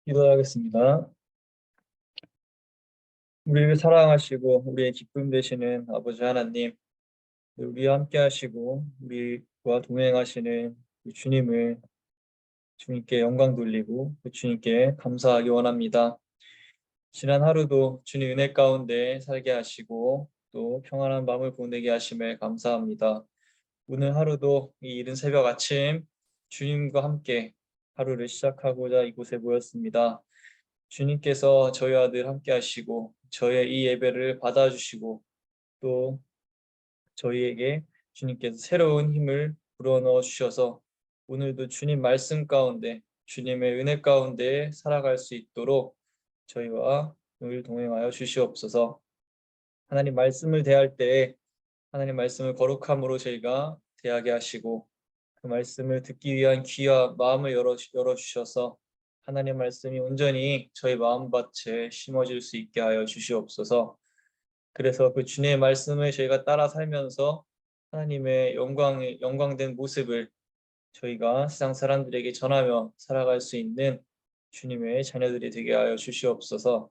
기도하겠습니다. 우리를 사랑하시고 우리의 기쁨 되시는 아버지 하나님, 우리와 함께 하시고 우리와 동행하시는 그 주님을 주님께 영광 돌리고 그 주님께 감사하기 원합니다. 지난 하루도 주님 은혜 가운데 살게 하시고 또 평안한 밤을 보내게 하심에 감사합니다. 오늘 하루도 이 이른 새벽 아침 주님과 함께 하루를 시작하고자 이곳에 모였습니다. 주님께서 저희와 늘 함께 하시고 저의 이 예배를 받아주시고 또 저희에게 주님께서 새로운 힘을 불어넣어 주셔서 오늘도 주님 말씀 가운데 주님의 은혜 가운데 살아갈 수 있도록 저희와 늘 동행하여 주시옵소서. 하나님 말씀을 대할 때에 하나님 말씀을 거룩함으로 저희가 대하게 하시고 그 말씀을 듣기 위한 귀와 마음을 열어주셔서 하나님의 말씀이 온전히 저희 마음밭에 심어질 수 있게 하여 주시옵소서. 그래서 그 주님의 말씀을 저희가 따라 살면서 하나님의 영광된 모습을 저희가 세상 사람들에게 전하며 살아갈 수 있는 주님의 자녀들이 되게 하여 주시옵소서.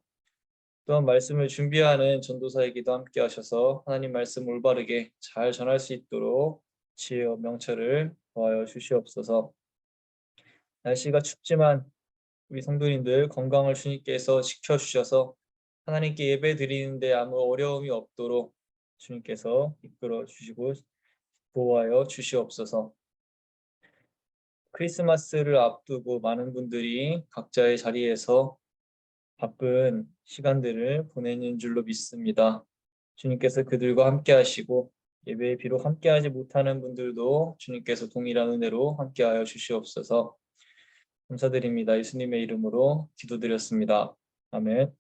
또한 말씀을 준비하는 전도사에게도 함께 하셔서 하나님 말씀 올바르게 잘 전할 수 있도록 지혜와 명철을 더하여 주시옵소서. 날씨가 춥지만 우리 성도님들 건강을 주님께서 지켜주셔서 하나님께 예배 드리는데 아무 어려움이 없도록 주님께서 이끌어 주시고 보호하여 주시옵소서. 크리스마스를 앞두고 많은 분들이 각자의 자리에서 바쁜 시간들을 보내는 줄로 믿습니다. 주님께서 그들과 함께 하시고 예배에 비록 함께하지 못하는 분들도 주님께서 동일한 은혜로 함께하여 주시옵소서. 감사드립니다. 예수님의 이름으로 기도드렸습니다. 아멘.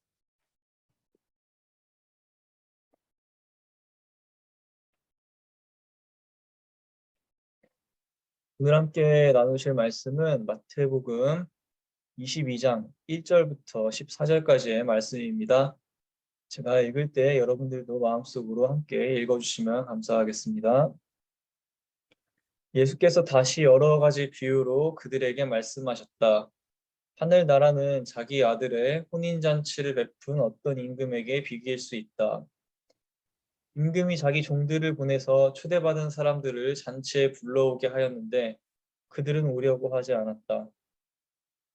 오늘 함께 나누실 말씀은 마태복음 22장 1절부터 14절까지의 말씀입니다. 제가 읽을 때 여러분들도 마음속으로 함께 읽어주시면 감사하겠습니다. 예수께서 다시 여러 가지 비유로 그들에게 말씀하셨다. 하늘 나라는 자기 아들의 혼인잔치를 베푼 어떤 임금에게 비교할 수 있다. 임금이 자기 종들을 보내서 초대받은 사람들을 잔치에 불러오게 하였는데 그들은 오려고 하지 않았다.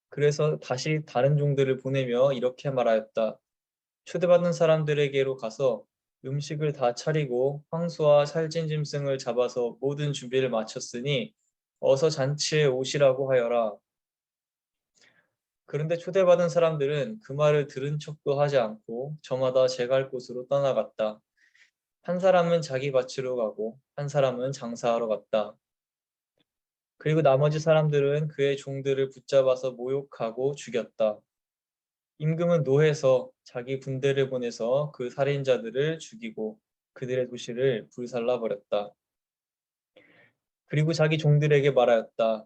그래서 다시 다른 종들을 보내며 이렇게 말하였다. 초대받은 사람들에게로 가서 음식을 다 차리고 황소와 살찐 짐승을 잡아서 모든 준비를 마쳤으니 어서 잔치에 오시라고 하여라. 그런데 초대받은 사람들은 그 말을 들은 척도 하지 않고 저마다 제갈 곳으로 떠나갔다. 한 사람은 자기 밭으로 가고 한 사람은 장사하러 갔다. 그리고 나머지 사람들은 그의 종들을 붙잡아서 모욕하고 죽였다. 임금은 노해서 자기 군대를 보내서 그 살인자들을 죽이고 그들의 도시를 불살라 버렸다. 그리고 자기 종들에게 말하였다.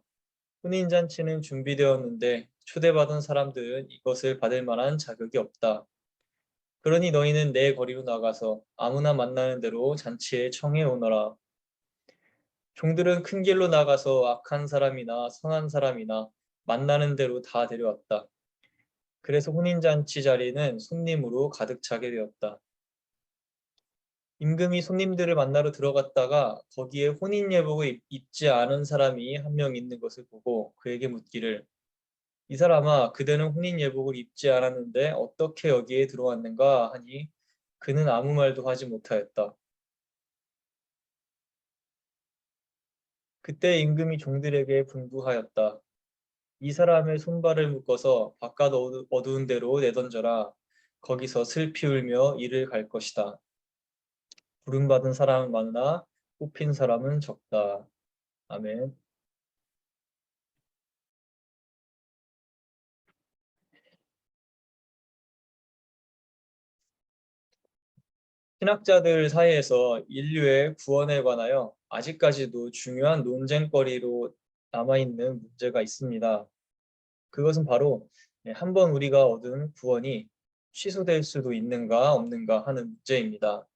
혼인잔치는 준비되었는데 초대받은 사람들은 이것을 받을 만한 자격이 없다. 그러니 너희는 내 거리로 나가서 아무나 만나는 대로 잔치에 청해 오너라. 종들은 큰 길로 나가서 악한 사람이나 선한 사람이나 만나는 대로 다 데려왔다. 그래서 혼인잔치 자리는 손님으로 가득 차게 되었다. 임금이 손님들을 만나러 들어갔다가 거기에 혼인 예복을 입지 않은 사람이 한 명 있는 것을 보고 그에게 묻기를 이 사람아 그대는 혼인 예복을 입지 않았는데 어떻게 여기에 들어왔는가 하니 그는 아무 말도 하지 못하였다. 그때 임금이 종들에게 분부하였다. 이 사람의 손발을 묶어서 바깥 어두운 데로 내던져라. 거기서 슬피 울며 이를 갈 것이다. 부름받은 사람은 많으나 뽑힌 사람은 적다. 아멘. 신학자들 사이에서 인류의 구원에 관하여 아직까지도 중요한 논쟁거리로 남아있는 문제가 있습니다. 그것은 바로 한 번 우리가 얻은 구원이 취소될 수도 있는가 없는가 하는 문제입니다.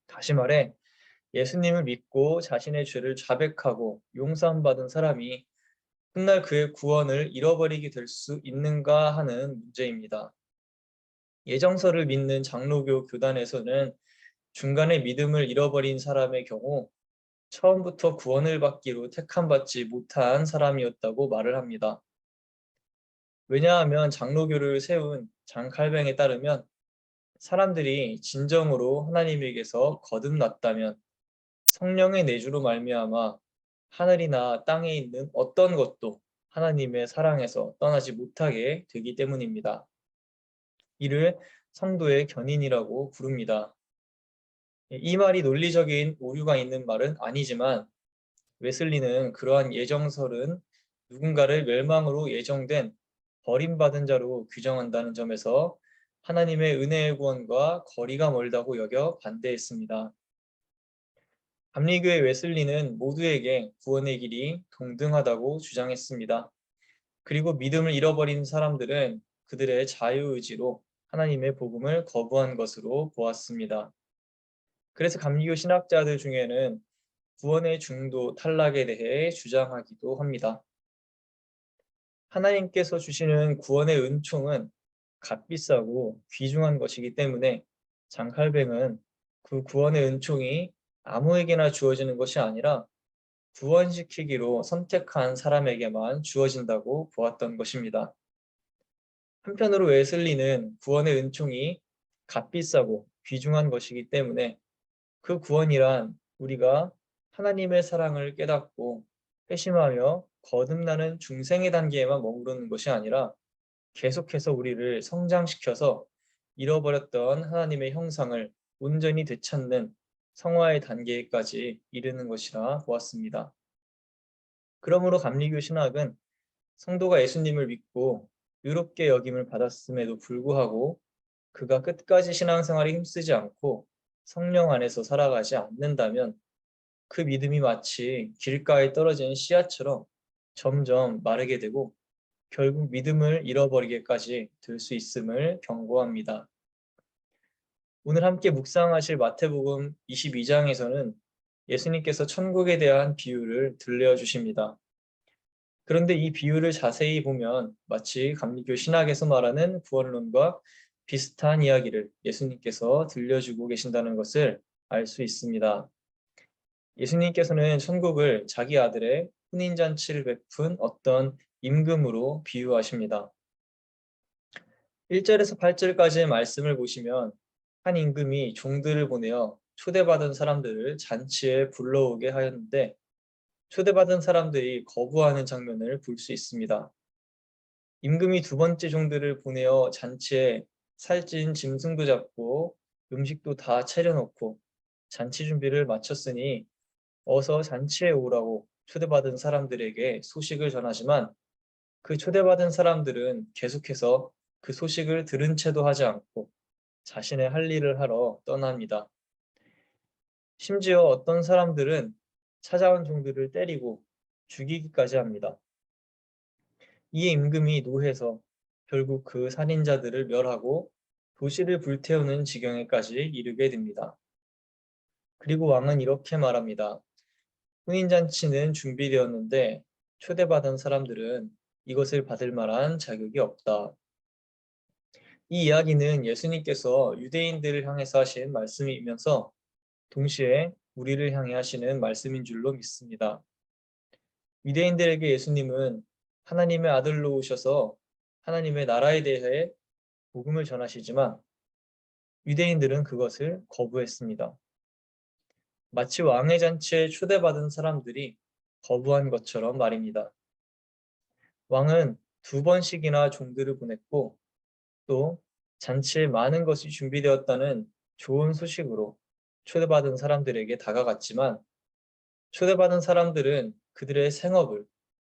다시 말해 예수님을 믿고 자신의 죄를 자백하고 용서받은 사람이 훗날 그의 구원을 잃어버리게 될 수 있는가 하는 문제입니다. 예정서를 믿는 장로교 교단에서는 중간에 믿음을 잃어버린 사람의 경우 처음부터 구원을 받기로 택함받지 못한 사람이었다고 말을 합니다. 왜냐하면 장로교를 세운 장 칼뱅에 따르면 사람들이 진정으로 하나님에게서 거듭났다면 성령의 내주로 말미암아 하늘이나 땅에 있는 어떤 것도 하나님의 사랑에서 떠나지 못하게 되기 때문입니다. 이를 성도의 견인이라고 부릅니다. 이 말이 논리적인 오류가 있는 말은 아니지만 웨슬리는 그러한 예정설은 누군가를 멸망으로 예정된 버림받은 자로 규정한다는 점에서 하나님의 은혜의 구원과 거리가 멀다고 여겨 반대했습니다. 감리교의 웨슬리는 모두에게 구원의 길이 동등하다고 주장했습니다. 그리고 믿음을 잃어버린 사람들은 그들의 자유의지로 하나님의 복음을 거부한 것으로 보았습니다. 그래서 감리교 신학자들 중에는 구원의 중도 탈락에 대해 주장하기도 합니다. 하나님께서 주시는 구원의 은총은 값비싸고 귀중한 것이기 때문에 장칼뱅은 그 구원의 은총이 아무에게나 주어지는 것이 아니라 구원시키기로 선택한 사람에게만 주어진다고 보았던 것입니다. 한편으로 웨슬리는 구원의 은총이 값비싸고 귀중한 것이기 때문에 그 구원이란 우리가 하나님의 사랑을 깨닫고 회심하며 거듭나는 중생의 단계에만 머무르는 것이 아니라 계속해서 우리를 성장시켜서 잃어버렸던 하나님의 형상을 온전히 되찾는 성화의 단계까지 이르는 것이라 보았습니다. 그러므로 감리교 신학은 성도가 예수님을 믿고 의롭게 여김을 받았음에도 불구하고 그가 끝까지 신앙생활에 힘쓰지 않고 성령 안에서 살아가지 않는다면 그 믿음이 마치 길가에 떨어진 씨앗처럼 점점 마르게 되고 결국 믿음을 잃어버리게까지 될 수 있음을 경고합니다. 오늘 함께 묵상하실 마태복음 22장에서는 예수님께서 천국에 대한 비유를 들려주십니다. 그런데 이 비유를 자세히 보면 마치 감리교 신학에서 말하는 구원론과 비슷한 이야기를 예수님께서 들려주고 계신다는 것을 알 수 있습니다. 예수님께서는 천국을 자기 아들의 혼인잔치를 베푼 어떤 임금으로 비유하십니다. 1절에서 8절까지의 말씀을 보시면 한 임금이 종들을 보내어 초대받은 사람들을 잔치에 불러오게 하였는데 초대받은 사람들이 거부하는 장면을 볼 수 있습니다. 임금이 두 번째 종들을 보내어 잔치에 살찐 짐승도 잡고 음식도 다 차려놓고 잔치 준비를 마쳤으니 어서 잔치에 오라고 초대받은 사람들에게 소식을 전하지만 그 초대받은 사람들은 계속해서 그 소식을 들은 채도 하지 않고 자신의 할 일을 하러 떠납니다. 심지어 어떤 사람들은 찾아온 종들을 때리고 죽이기까지 합니다. 이에 임금이 노해서 결국 그 살인자들을 멸하고 도시를 불태우는 지경에까지 이르게 됩니다. 그리고 왕은 이렇게 말합니다. 혼인잔치는 준비되었는데 초대받은 사람들은 이것을 받을 만한 자격이 없다. 이 이야기는 예수님께서 유대인들을 향해서 하신 말씀이면서 동시에 우리를 향해 하시는 말씀인 줄로 믿습니다. 유대인들에게 예수님은 하나님의 아들로 오셔서 하나님의 나라에 대해 복음을 전하시지만 유대인들은 그것을 거부했습니다. 마치 왕의 잔치에 초대받은 사람들이 거부한 것처럼 말입니다. 왕은 두 번씩이나 종들을 보냈고 또 잔치에 많은 것이 준비되었다는 좋은 소식으로 초대받은 사람들에게 다가갔지만 초대받은 사람들은 그들의 생업을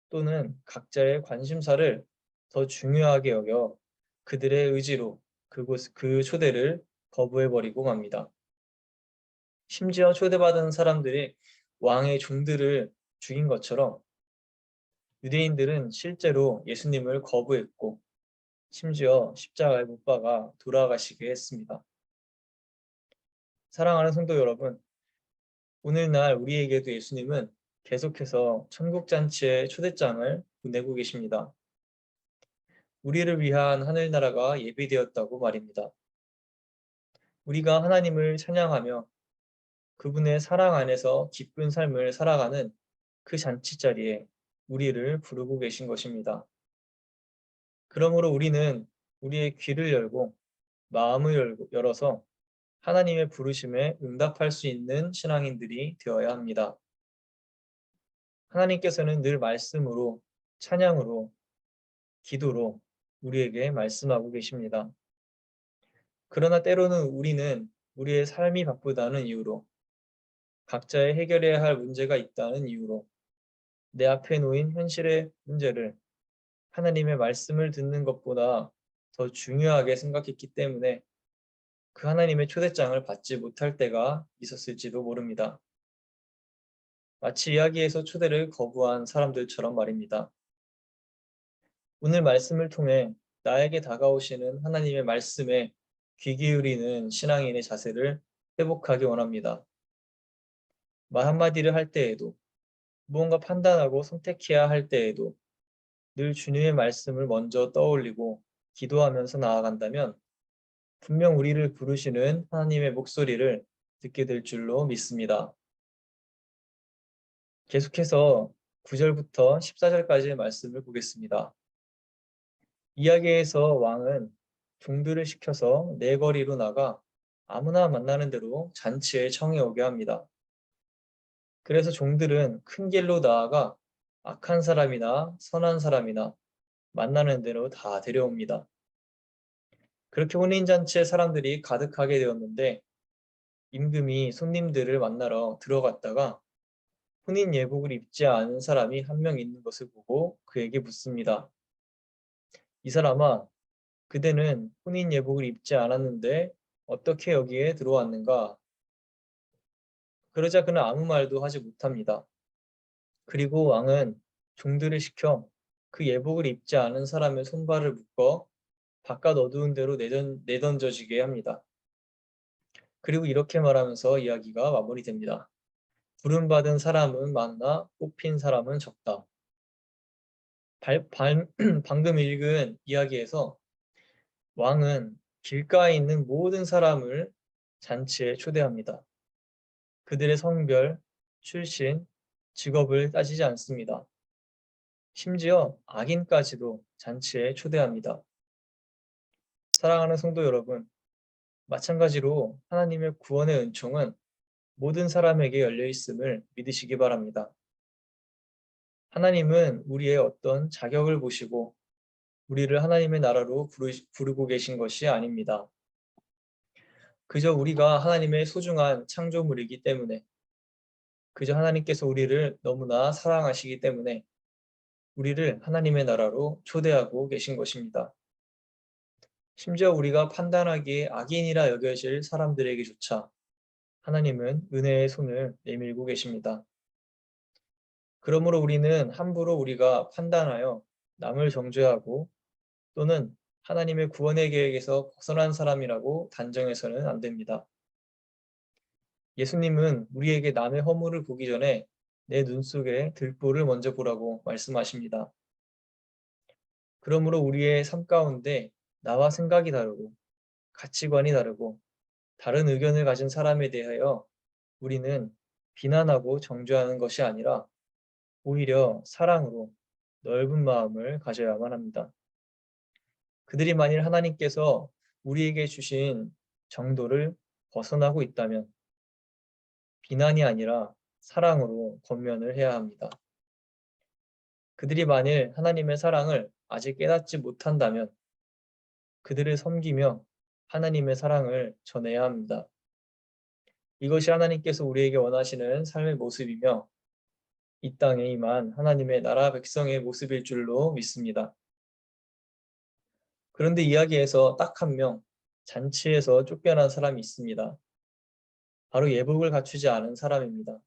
또는 각자의 관심사를 더 중요하게 여겨 그들의 의지로 그 초대를 거부해버리고 맙니다. 심지어 초대받은 사람들이 왕의 종들을 죽인 것처럼 유대인들은 실제로 예수님을 거부했고 심지어 십자가에 못 박아 돌아가시게 했습니다. 사랑하는 성도 여러분, 오늘날 우리에게도 예수님은 계속해서 천국잔치의 초대장을 보내고 계십니다. 우리를 위한 하늘나라가 예비되었다고 말입니다. 우리가 하나님을 찬양하며 그분의 사랑 안에서 기쁜 삶을 살아가는 그 잔치 자리에 우리를 부르고 계신 것입니다. 그러므로 우리는 우리의 귀를 열고 마음을 열어서 하나님의 부르심에 응답할 수 있는 신앙인들이 되어야 합니다. 하나님께서는 늘 말씀으로, 찬양으로, 기도로 우리에게 말씀하고 계십니다. 그러나 때로는 우리는 우리의 삶이 바쁘다는 이유로, 각자의 해결해야 할 문제가 있다는 이유로 내 앞에 놓인 현실의 문제를 하나님의 말씀을 듣는 것보다 더 중요하게 생각했기 때문에 그 하나님의 초대장을 받지 못할 때가 있었을지도 모릅니다. 마치 이야기에서 초대를 거부한 사람들처럼 말입니다. 오늘 말씀을 통해 나에게 다가오시는 하나님의 말씀에 귀 기울이는 신앙인의 자세를 회복하기 원합니다. 말 한마디를 할 때에도, 무언가 판단하고 선택해야 할 때에도 늘 주님의 말씀을 먼저 떠올리고 기도하면서 나아간다면 분명 우리를 부르시는 하나님의 목소리를 듣게 될 줄로 믿습니다. 계속해서 9절부터 14절까지의 말씀을 보겠습니다. 이야기에서 왕은 종들을 시켜서 내거리로 나가 아무나 만나는 대로 잔치에 청해 오게 합니다. 그래서 종들은 큰 길로 나아가 악한 사람이나 선한 사람이나 만나는 대로 다 데려옵니다. 그렇게 혼인잔치에 사람들이 가득하게 되었는데 임금이 손님들을 만나러 들어갔다가 혼인 예복을 입지 않은 사람이 한 명 있는 것을 보고 그에게 묻습니다. 이 사람아, 그대는 혼인 예복을 입지 않았는데 어떻게 여기에 들어왔는가? 그러자 그는 아무 말도 하지 못합니다. 그리고 왕은 종들을 시켜 그 예복을 입지 않은 사람의 손발을 묶어 바깥 어두운 데로 내던져지게 합니다. 그리고 이렇게 말하면서 이야기가 마무리됩니다. 부름받은 사람은 많으나 뽑힌 사람은 적다. 방금 읽은 이야기에서 왕은 길가에 있는 모든 사람을 잔치에 초대합니다. 그들의 성별, 출신, 직업을 따지지 않습니다. 심지어 악인까지도 잔치에 초대합니다. 사랑하는 성도 여러분, 마찬가지로 하나님의 구원의 은총은 모든 사람에게 열려 있음을 믿으시기 바랍니다. 하나님은 우리의 어떤 자격을 보시고 우리를 하나님의 나라로 부르고 계신 것이 아닙니다. 그저 우리가 하나님의 소중한 창조물이기 때문에, 그저 하나님께서 우리를 너무나 사랑하시기 때문에 우리를 하나님의 나라로 초대하고 계신 것입니다. 심지어 우리가 판단하기에 악인이라 여겨질 사람들에게조차 하나님은 은혜의 손을 내밀고 계십니다. 그러므로 우리는 함부로 우리가 판단하여 남을 정죄하고 또는 하나님의 구원의 계획에서 벗어난 사람이라고 단정해서는 안 됩니다. 예수님은 우리에게 남의 허물을 보기 전에 내 눈 속에 들보를 먼저 보라고 말씀하십니다. 그러므로 우리의 삶 가운데 나와 생각이 다르고 가치관이 다르고 다른 의견을 가진 사람에 대하여 우리는 비난하고 정죄하는 것이 아니라 오히려 사랑으로 넓은 마음을 가져야만 합니다. 그들이 만일 하나님께서 우리에게 주신 정도를 벗어나고 있다면 비난이 아니라 사랑으로 권면을 해야 합니다. 그들이 만일 하나님의 사랑을 아직 깨닫지 못한다면 그들을 섬기며 하나님의 사랑을 전해야 합니다. 이것이 하나님께서 우리에게 원하시는 삶의 모습이며 이 땅에 임한 하나님의 나라 백성의 모습일 줄로 믿습니다. 그런데 이야기에서 딱 한 명, 잔치에서 쫓겨난 사람이 있습니다. 바로 예복을 갖추지 않은 사람입니다.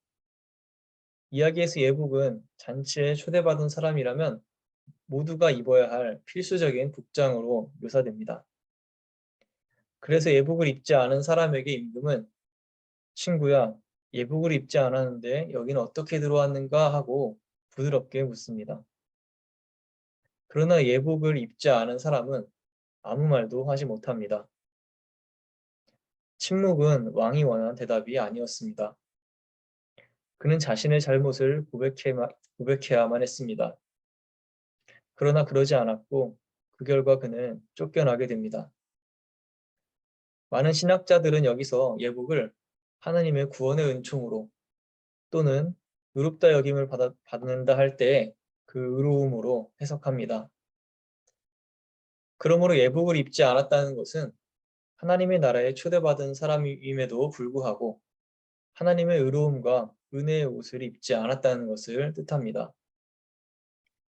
이야기에서 예복은 잔치에 초대받은 사람이라면 모두가 입어야 할 필수적인 복장으로 묘사됩니다. 그래서 예복을 입지 않은 사람에게 임금은 친구야, 예복을 입지 않았는데 여기는 어떻게 들어왔는가 하고 부드럽게 묻습니다. 그러나 예복을 입지 않은 사람은 아무 말도 하지 못합니다. 침묵은 왕이 원한 대답이 아니었습니다. 그는 자신의 잘못을 고백해야만 했습니다. 그러나 그러지 않았고 그 결과 그는 쫓겨나게 됩니다. 많은 신학자들은 여기서 예복을 하나님의 구원의 은총으로 또는 의롭다 여김을 받는다 할 때 그 의로움으로 해석합니다. 그러므로 예복을 입지 않았다는 것은 하나님의 나라에 초대받은 사람임에도 불구하고 하나님의 의로움과 은혜의 옷을 입지 않았다는 것을 뜻합니다.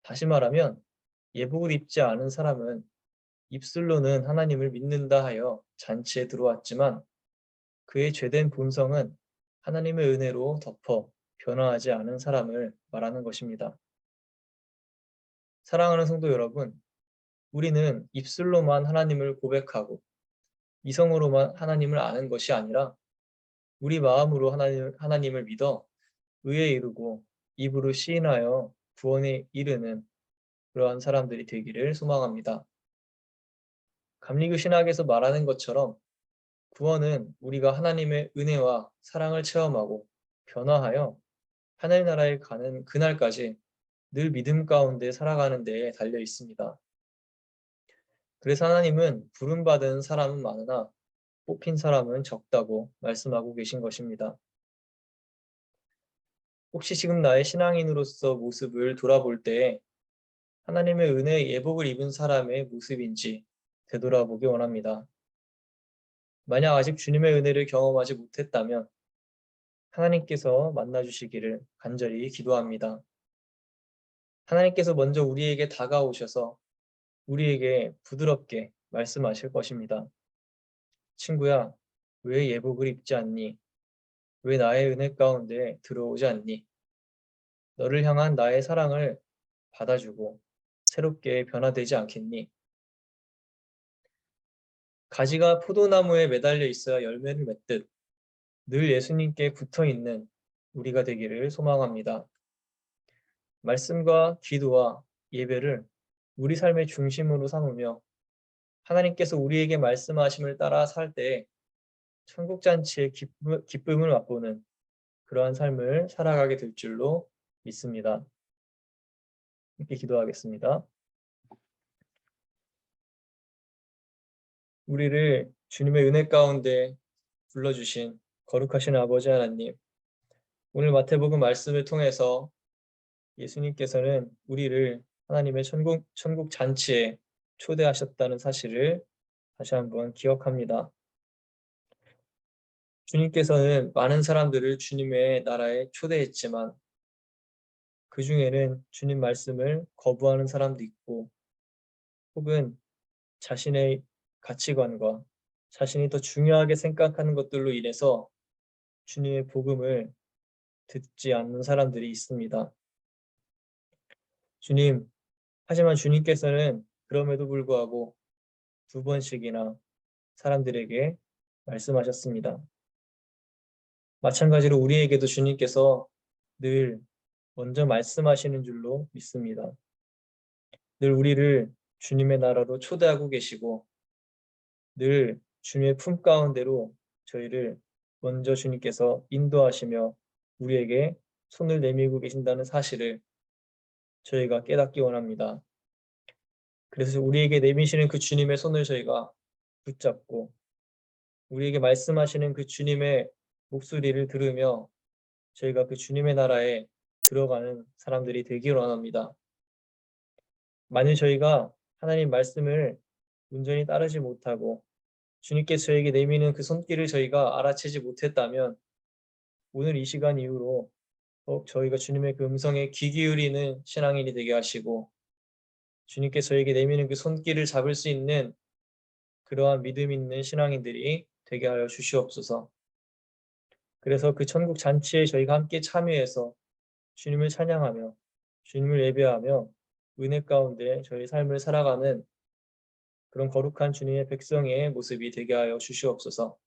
다시 말하면 예복을 입지 않은 사람은 입술로는 하나님을 믿는다 하여 잔치에 들어왔지만 그의 죄된 본성은 하나님의 은혜로 덮어 변화하지 않은 사람을 말하는 것입니다. 사랑하는 성도 여러분, 우리는 입술로만 하나님을 고백하고 이성으로만 하나님을 아는 것이 아니라 우리 마음으로 하나님을 믿어 의에 이르고 입으로 시인하여 구원에 이르는 그러한 사람들이 되기를 소망합니다. 감리교 신학에서 말하는 것처럼 구원은 우리가 하나님의 은혜와 사랑을 체험하고 변화하여 하늘 나라에 가는 그날까지 늘 믿음 가운데 살아가는 데에 달려 있습니다. 그래서 하나님은 부름받은 사람은 많으나 뽑힌 사람은 적다고 말씀하고 계신 것입니다. 혹시 지금 나의 신앙인으로서 모습을 돌아볼 때 하나님의 은혜의 예복을 입은 사람의 모습인지 되돌아보기 원합니다. 만약 아직 주님의 은혜를 경험하지 못했다면 하나님께서 만나주시기를 간절히 기도합니다. 하나님께서 먼저 우리에게 다가오셔서 우리에게 부드럽게 말씀하실 것입니다. 친구야, 왜 예복을 입지 않니? 왜 나의 은혜 가운데 들어오지 않니? 너를 향한 나의 사랑을 받아주고 새롭게 변화되지 않겠니? 가지가 포도나무에 매달려 있어야 열매를 맺듯 늘 예수님께 붙어 있는 우리가 되기를 소망합니다. 말씀과 기도와 예배를 우리 삶의 중심으로 삼으며 하나님께서 우리에게 말씀하심을 따라 살 때 천국 잔치의 기쁨을 맛보는 그러한 삶을 살아가게 될 줄로 믿습니다. 함께 기도하겠습니다. 우리를 주님의 은혜 가운데 불러주신 거룩하신 아버지 하나님, 오늘 마태복음 말씀을 통해서 예수님께서는 우리를 하나님의 천국 잔치에 초대하셨다는 사실을 다시 한번 기억합니다. 주님께서는 많은 사람들을 주님의 나라에 초대했지만 그 중에는 주님 말씀을 거부하는 사람도 있고 혹은 자신의 가치관과 자신이 더 중요하게 생각하는 것들로 인해서 주님의 복음을 듣지 않는 사람들이 있습니다. 주님, 하지만 주님께서는 그럼에도 불구하고 2번씩이나 사람들에게 말씀하셨습니다. 마찬가지로 우리에게도 주님께서 늘 먼저 말씀하시는 줄로 믿습니다. 늘 우리를 주님의 나라로 초대하고 계시고 늘 주님의 품 가운데로 저희를 먼저 주님께서 인도하시며 우리에게 손을 내밀고 계신다는 사실을 저희가 깨닫기 원합니다. 그래서 우리에게 내미시는 그 주님의 손을 저희가 붙잡고 우리에게 말씀하시는 그 주님의 목소리를 들으며 저희가 그 주님의 나라에 들어가는 사람들이 되기를 원합니다. 만일 저희가 하나님 말씀을 온전히 따르지 못하고 주님께서 저에게 내미는 그 손길을 저희가 알아채지 못했다면 오늘 이 시간 이후로 저희가 주님의 그 음성에 귀 기울이는 신앙인이 되게 하시고 주님께서 저에게 내미는 그 손길을 잡을 수 있는 그러한 믿음 있는 신앙인들이 되게 하여 주시옵소서. 그래서 그 천국 잔치에 저희가 함께 참여해서 주님을 찬양하며 주님을 예배하며 은혜 가운데 저희 삶을 살아가는 그런 거룩한 주님의 백성의 모습이 되게 하여 주시옵소서.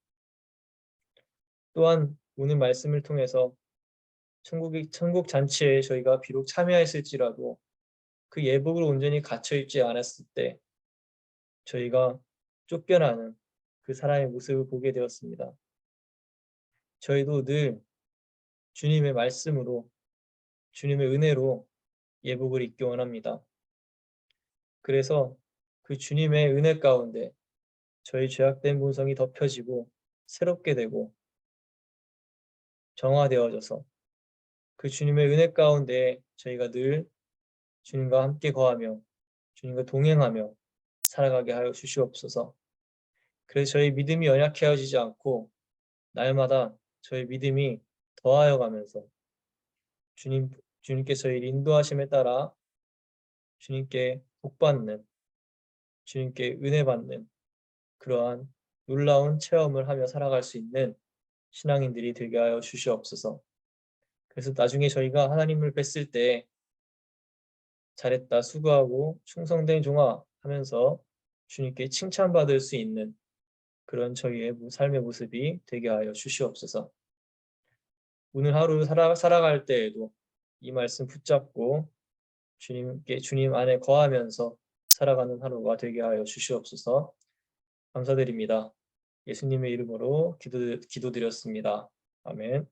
또한 오늘 말씀을 통해서 천국 잔치에 저희가 비록 참여했을지라도 그 예복으로 온전히 갇혀 있지 않았을 때 저희가 쫓겨나는 그 사람의 모습을 보게 되었습니다. 저희도 늘 주님의 말씀으로 주님의 은혜로 예복을 입기 원합니다. 그래서 그 주님의 은혜 가운데 저희 죄악된 본성이 덮여지고 새롭게 되고 정화되어져서 그 주님의 은혜 가운데 저희가 늘 주님과 함께 거하며 주님과 동행하며 살아가게 하여 주시옵소서. 그래서 저희 믿음이 연약해지지 않고 날마다 저희 믿음이 더하여 가면서 주님께 저희 인도하심에 따라 주님께 복받는 주님께 은혜 받는 그러한 놀라운 체험을 하며 살아갈 수 있는 신앙인들이 되게 하여 주시옵소서. 그래서 나중에 저희가 하나님을 뵀을 때 잘했다, 수고하고 충성된 종아 하면서 주님께 칭찬받을 수 있는 그런 저희의 삶의 모습이 되게 하여 주시옵소서. 오늘 하루 살아갈 때에도 이 말씀 붙잡고 주님 안에 거하면서 살아가는 하루가 되게 하여 주시옵소서. 감사드립니다. 예수님의 이름으로 기도드렸습니다. 아멘.